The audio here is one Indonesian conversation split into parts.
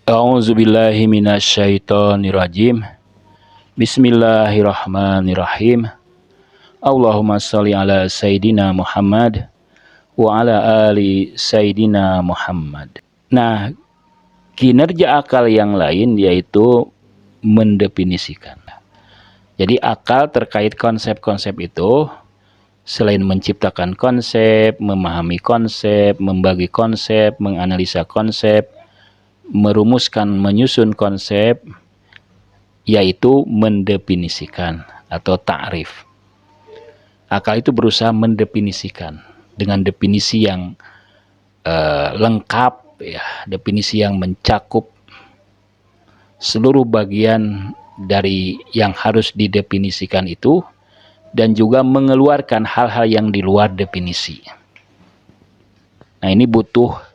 A'udzubillahi minasyaitonirrajim. Bismillahirrahmanirrahim. Allahumma sholli ala Sayyidina Muhammad wa ala ali Sayyidina Muhammad. Nah, kinerja akal yang lain yaitu mendefinisikan. Jadi akal terkait konsep-konsep itu selain menciptakan konsep, memahami konsep, membagi konsep, menganalisa konsep, merumuskan, menyusun konsep, yaitu mendefinisikan atau ta'rif. Akal itu berusaha mendefinisikan dengan definisi yang lengkap, ya, definisi yang mencakup seluruh bagian dari yang harus didefinisikan itu, dan juga mengeluarkan hal-hal yang di luar definisi. Nah, ini butuh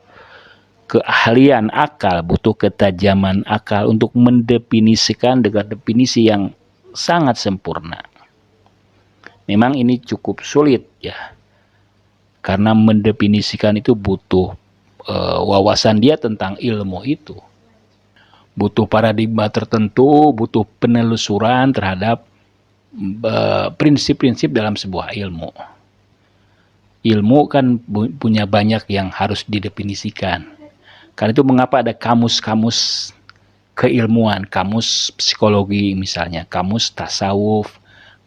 keahlian akal, butuh ketajaman akal untuk mendefinisikan dengan definisi yang sangat sempurna. Memang ini cukup sulit, ya, karena mendefinisikan itu butuh wawasan dia tentang ilmu itu, butuh paradigma tertentu, butuh penelusuran terhadap prinsip-prinsip dalam sebuah ilmu. Ilmu kan punya banyak yang harus didefinisikan. Karena itu mengapa ada kamus-kamus keilmuan, kamus psikologi misalnya, kamus tasawuf,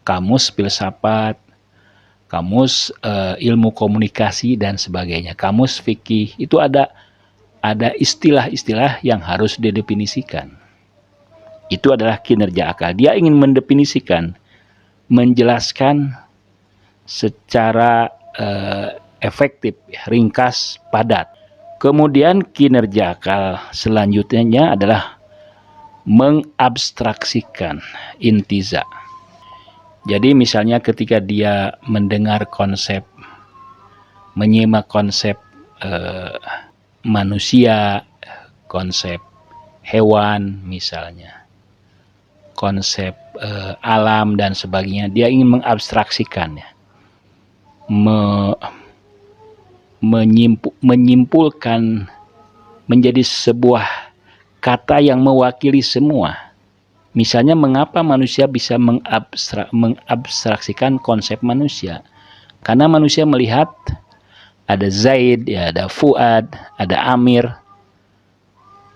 kamus filsafat, kamus ilmu komunikasi dan sebagainya, kamus fikih. Itu ada istilah-istilah yang harus didefinisikan. Itu adalah kinerja akal. Dia ingin mendefinisikan, menjelaskan secara efektif, ringkas, padat. Kemudian kinerja akal selanjutnya adalah mengabstraksikan, intiza. Jadi misalnya ketika dia mendengar konsep, menyimak konsep manusia, konsep hewan misalnya, konsep alam dan sebagainya, dia ingin mengabstraksikannya, menyimpulkan menjadi sebuah kata yang mewakili semua. Misalnya mengapa manusia bisa mengabstraksikan konsep manusia? Karena manusia melihat ada Zaid, ya, ada Fuad, ada Amir,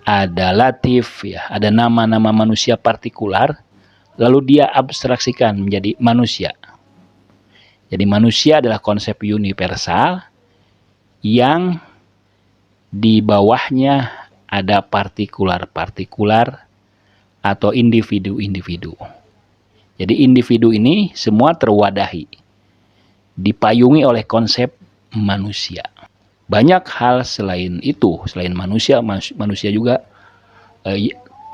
ada Latif, ya, ada nama-nama manusia partikular, lalu dia abstraksikan menjadi manusia. Jadi manusia adalah konsep universal yang di bawahnya ada partikular-partikular atau individu-individu. Jadi individu ini semua terwadahi, dipayungi oleh konsep manusia. Banyak hal selain itu, selain manusia juga,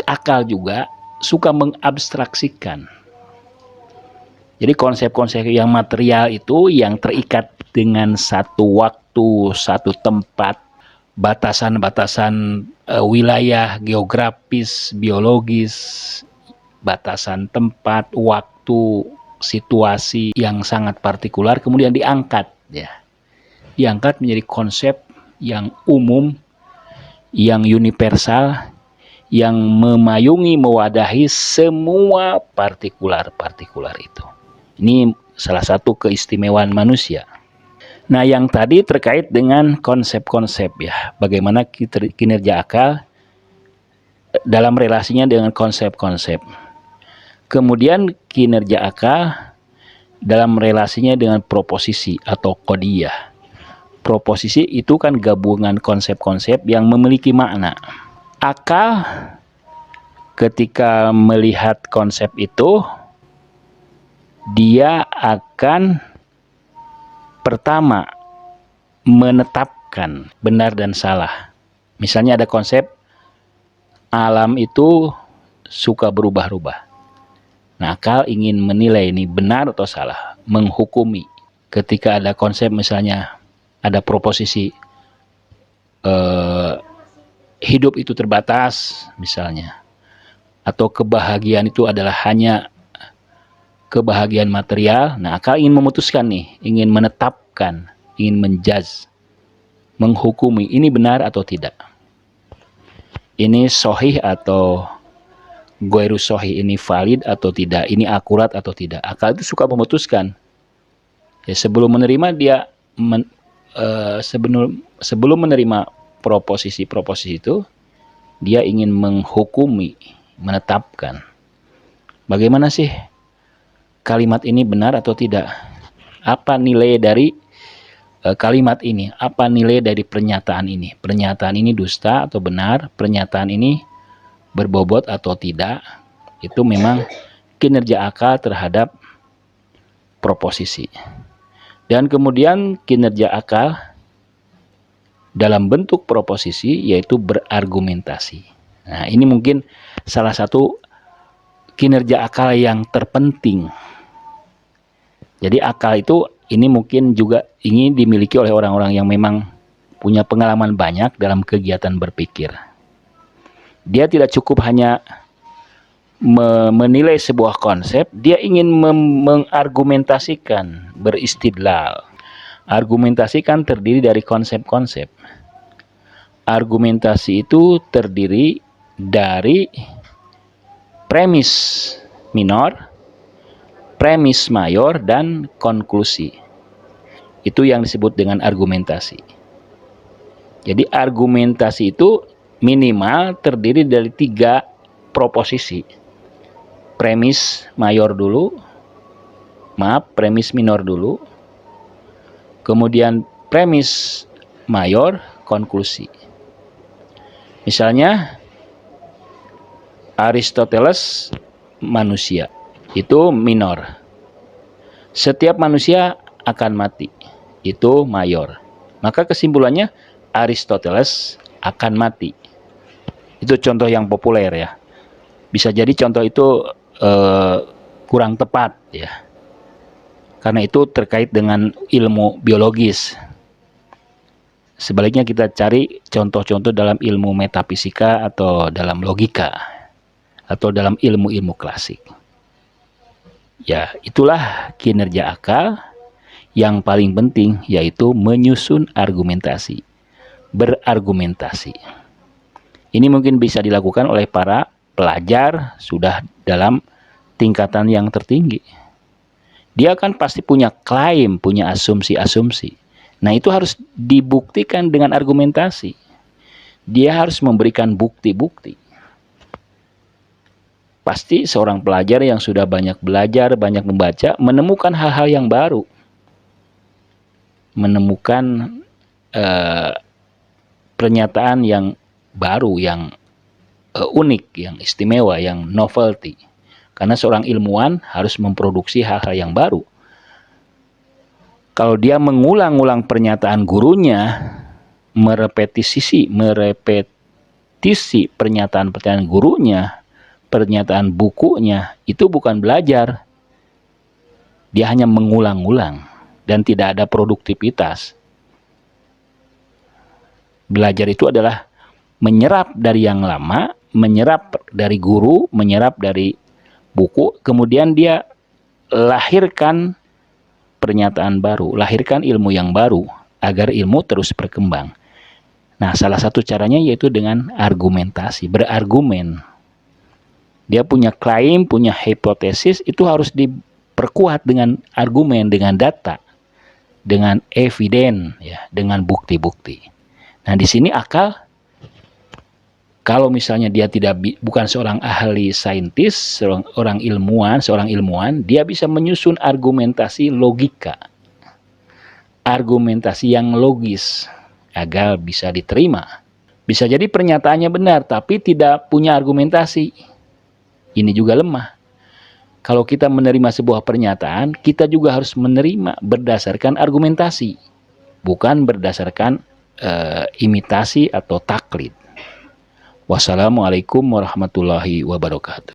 akal juga suka mengabstraksikan. Jadi konsep-konsep yang material itu yang terikat dengan satu waktu, satu tempat, batasan-batasan wilayah, geografis, biologis, batasan tempat, waktu, situasi yang sangat partikular, kemudian diangkat, ya. Diangkat menjadi konsep yang umum, yang universal, yang memayungi, mewadahi semua partikular-partikular itu. Ini salah satu keistimewaan manusia. Nah, yang tadi terkait dengan konsep-konsep, ya, bagaimana kinerja akal dalam relasinya dengan konsep-konsep. Kemudian kinerja akal dalam relasinya dengan proposisi atau kodiyah. Proposisi itu kan gabungan konsep-konsep yang memiliki makna. Akal ketika melihat konsep itu, dia akan pertama menetapkan benar dan salah. Misalnya ada konsep alam itu suka berubah-ubah. Nah, akal ingin menilai ini benar atau salah, menghukumi. Ketika ada konsep, misalnya ada proposisi hidup itu terbatas misalnya, atau kebahagiaan itu adalah hanya kebahagiaan material. Nah, akal ingin memutuskan nih, ingin menetapkan, ingin menjudge, menghukumi ini benar atau tidak. ini sahih atau ghairu sahih, ini valid atau tidak, ini akurat atau tidak. Akal itu suka memutuskan. Ya, sebelum menerima dia sebelum menerima proposisi itu, dia ingin menghukumi, menetapkan bagaimana sih kalimat ini benar atau tidak. Apa nilai dari kalimat ini? Apa nilai dari pernyataan ini? Pernyataan ini dusta atau benar? Pernyataan ini berbobot atau tidak? Itu memang kinerja akal terhadap proposisi. Dan kemudian kinerja akal dalam bentuk proposisi yaitu berargumentasi. Nah, ini mungkin salah satu kinerja akal yang terpenting. Jadi akal itu ini mungkin juga ingin dimiliki oleh orang-orang yang memang punya pengalaman banyak dalam kegiatan berpikir. Dia tidak cukup hanya menilai sebuah konsep, dia ingin mengargumentasikan, beristidlal. Argumentasi kan terdiri dari konsep-konsep. Argumentasi itu terdiri dari premis minor, premis mayor, dan konklusi. Itu yang disebut dengan argumentasi. Jadi argumentasi itu minimal terdiri dari 3 proposisi. Premis mayor dulu, premis minor dulu, kemudian premis mayor, konklusi. Misalnya Aristoteles manusia, itu minor. Setiap manusia akan mati, itu mayor. Maka kesimpulannya Aristoteles akan mati. Itu contoh yang populer ya. Bisa jadi contoh itu kurang tepat ya. Karena itu terkait dengan ilmu biologis. Sebaliknya kita cari contoh-contoh dalam ilmu metafisika atau dalam logika atau dalam ilmu-ilmu klasik. Ya, itulah kinerja akal yang paling penting, yaitu menyusun argumentasi, berargumentasi. Ini mungkin bisa dilakukan oleh para pelajar sudah dalam tingkatan yang tertinggi. Dia kan pasti punya klaim, punya asumsi-asumsi. Nah, itu harus dibuktikan dengan argumentasi. Dia harus memberikan bukti-bukti. Pasti seorang pelajar yang sudah banyak belajar, banyak membaca, menemukan hal-hal yang baru. Menemukan pernyataan yang baru, yang unik, yang istimewa, yang novelty. Karena seorang ilmuwan harus memproduksi hal-hal yang baru. Kalau dia mengulang-ulang pernyataan gurunya, merepetisi pernyataan gurunya, pernyataan bukunya, itu bukan belajar. Dia hanya mengulang-ulang dan tidak ada produktivitas. Belajar itu adalah menyerap dari yang lama, menyerap dari guru, menyerap dari buku, kemudian dia lahirkan pernyataan baru, lahirkan ilmu yang baru agar ilmu terus berkembang. Nah, salah satu caranya yaitu dengan argumentasi, berargumen. Dia punya klaim, punya hipotesis, itu harus diperkuat dengan argumen, dengan data, dengan eviden, ya, dengan bukti-bukti. Nah, di sini akal, kalau misalnya dia bukan seorang ahli saintis, seorang ilmuwan, dia bisa menyusun argumentasi logika, argumentasi yang logis agar bisa diterima. Bisa jadi pernyataannya benar, tapi tidak punya argumentasi. Ini juga lemah. Kalau kita menerima sebuah pernyataan, kita juga harus menerima berdasarkan argumentasi, bukan berdasarkan imitasi atau taklid. Wassalamualaikum warahmatullahi wabarakatuh.